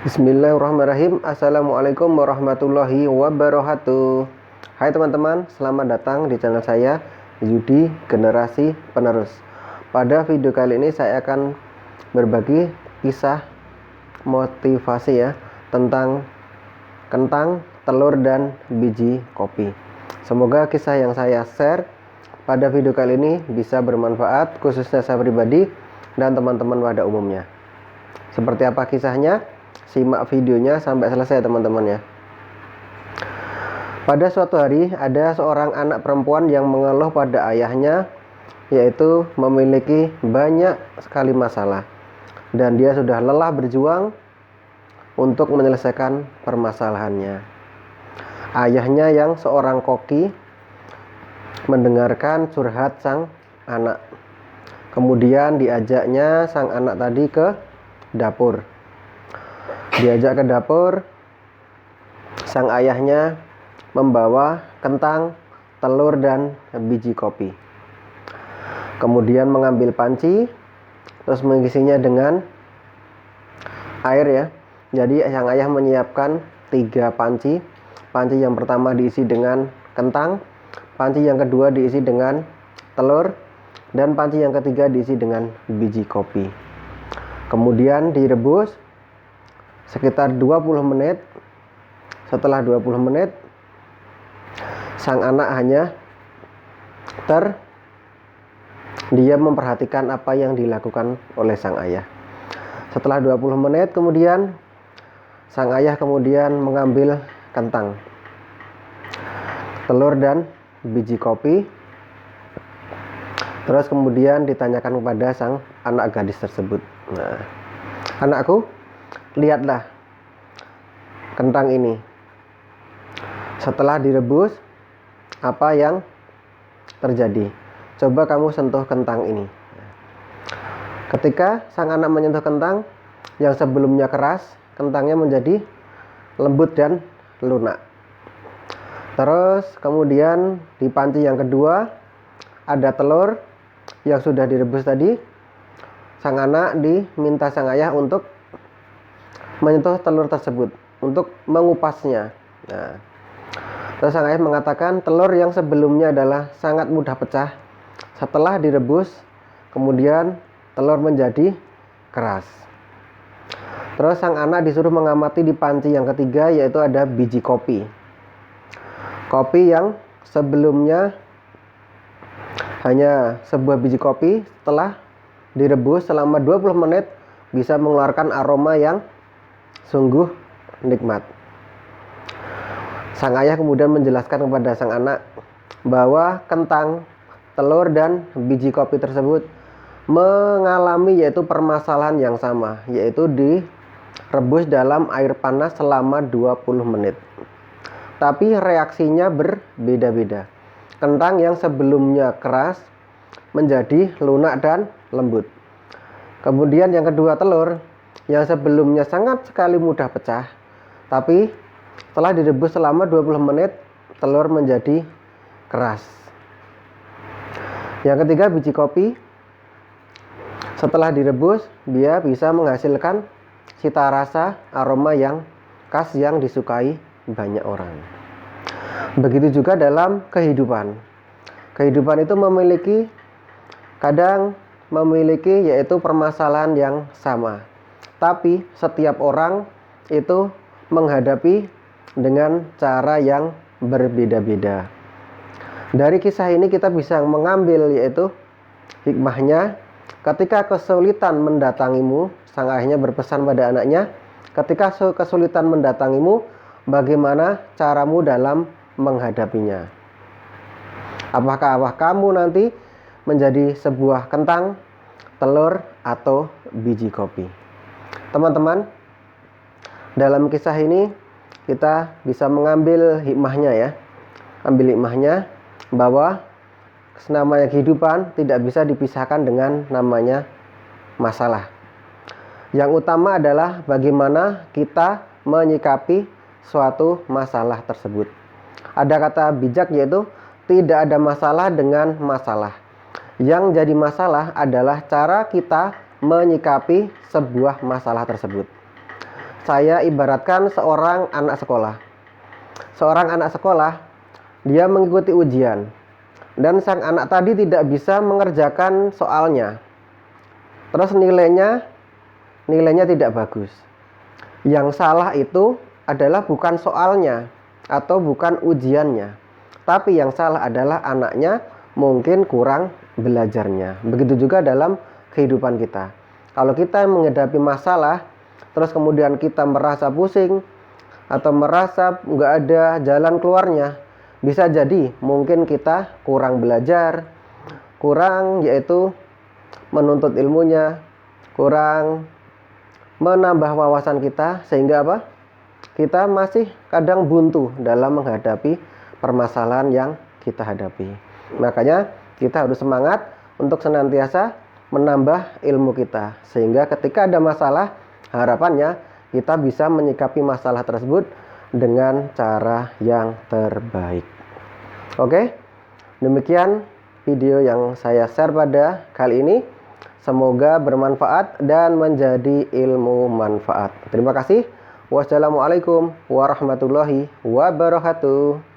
Bismillahirrahmanirrahim. Assalamualaikum warahmatullahi wabarakatuh. Hai teman-teman, selamat datang di channel saya, Yudi Generasi Penerus. Pada video kali ini saya akan berbagi kisah motivasi ya tentang kentang, telur, dan biji kopi. Semoga kisah yang saya share pada video kali ini bisa bermanfaat khususnya saya pribadi dan teman-teman pada umumnya. Seperti apa kisahnya? Simak videonya sampai selesai teman-teman ya. Pada suatu hari ada seorang anak perempuan yang mengeluh pada ayahnya, yaitu memiliki banyak sekali masalah dan dia sudah lelah berjuang untuk menyelesaikan permasalahannya. Ayahnya yang seorang koki mendengarkan curhat sang anak. Kemudian diajaknya sang anak tadi ke dapur. Diajak ke dapur, sang ayahnya membawa kentang, telur, dan biji kopi. Kemudian mengambil panci, terus mengisinya dengan air ya. Jadi sang ayah menyiapkan 3 panci. Panci yang pertama diisi dengan kentang, panci yang kedua diisi dengan telur, dan panci yang ketiga diisi dengan biji kopi. Kemudian direbus sekitar 20 menit. Setelah 20 menit, sang anak hanya terdiam memperhatikan apa yang dilakukan oleh sang ayah. Setelah 20 menit kemudian, sang ayah kemudian mengambil kentang, telur, dan biji kopi. Terus kemudian ditanyakan kepada sang anak gadis tersebut, "Nah, anakku, lihatlah kentang ini. Setelah direbus, apa yang terjadi? Coba kamu sentuh kentang ini." Ketika sang anak menyentuh kentang yang sebelumnya keras, kentangnya menjadi lembut dan lunak. Terus kemudian di panci yang kedua ada telur yang sudah direbus tadi. Sang anak diminta sang ayah untuk menyentuh telur tersebut, untuk mengupasnya. Nah, terus sang ayah mengatakan telur yang sebelumnya adalah sangat mudah pecah. Setelah direbus, kemudian telur menjadi keras. Terus sang anak disuruh mengamati di panci yang ketiga, yaitu ada biji kopi. Kopi yang sebelumnya hanya sebuah biji kopi, setelah direbus selama 20 menit bisa mengeluarkan aroma yang sungguh nikmat. Sang ayah kemudian menjelaskan kepada sang anak bahwa kentang, telur, dan biji kopi tersebut mengalami yaitu permasalahan yang sama, yaitu direbus dalam air panas selama 20 menit. Tapi reaksinya berbeda-beda. Kentang yang sebelumnya keras menjadi lunak dan lembut. Kemudian yang kedua, telur yang sebelumnya sangat sekali mudah pecah, tapi setelah direbus selama 20 menit, telur menjadi keras. Yang ketiga, biji kopi. Setelah direbus, dia bisa menghasilkan cita rasa aroma yang khas yang disukai banyak orang. Begitu juga dalam kehidupan. Kehidupan itu kadang memiliki yaitu permasalahan yang sama. Tapi setiap orang itu menghadapi dengan cara yang berbeda-beda. Dari kisah ini kita bisa mengambil yaitu hikmahnya. Ketika kesulitan mendatangimu, sang ayahnya berpesan pada anaknya, ketika kesulitan mendatangimu, bagaimana caramu dalam menghadapinya? Apakah kamu nanti menjadi sebuah kentang, telur, atau biji kopi? Teman-teman, dalam kisah ini kita bisa mengambil hikmahnya ya. Ambil hikmahnya bahwa namanya kehidupan tidak bisa dipisahkan dengan namanya masalah. Yang utama adalah bagaimana kita menyikapi suatu masalah tersebut. Ada kata bijak yaitu tidak ada masalah dengan masalah. Yang jadi masalah adalah cara kita menyikapi sebuah masalah tersebut. saya ibaratkan seorang anak sekolah. Seorang anak sekolah, dia mengikuti ujian, dan sang anak tadi tidak bisa mengerjakan soalnya. Terus nilainya tidak bagus. Yang salah itu adalah bukan soalnya atau bukan ujiannya, tapi yang salah adalah anaknya mungkin kurang belajarnya. Begitu juga dalam kehidupan kita. Kalau kita menghadapi masalah, terus kemudian kita merasa pusing atau merasa nggak ada jalan keluarnya, bisa jadi mungkin kita kurang belajar, kurang yaitu menuntut ilmunya, kurang menambah wawasan kita, sehingga apa? Kita masih kadang buntu dalam menghadapi permasalahan yang kita hadapi. Makanya kita harus semangat untuk senantiasa menambah ilmu kita, sehingga ketika ada masalah, harapannya kita bisa menyikapi masalah tersebut dengan cara yang terbaik. Oke, demikian video yang saya share pada kali ini. Semoga bermanfaat dan menjadi ilmu manfaat. Terima kasih. Wassalamualaikum warahmatullahi wabarakatuh.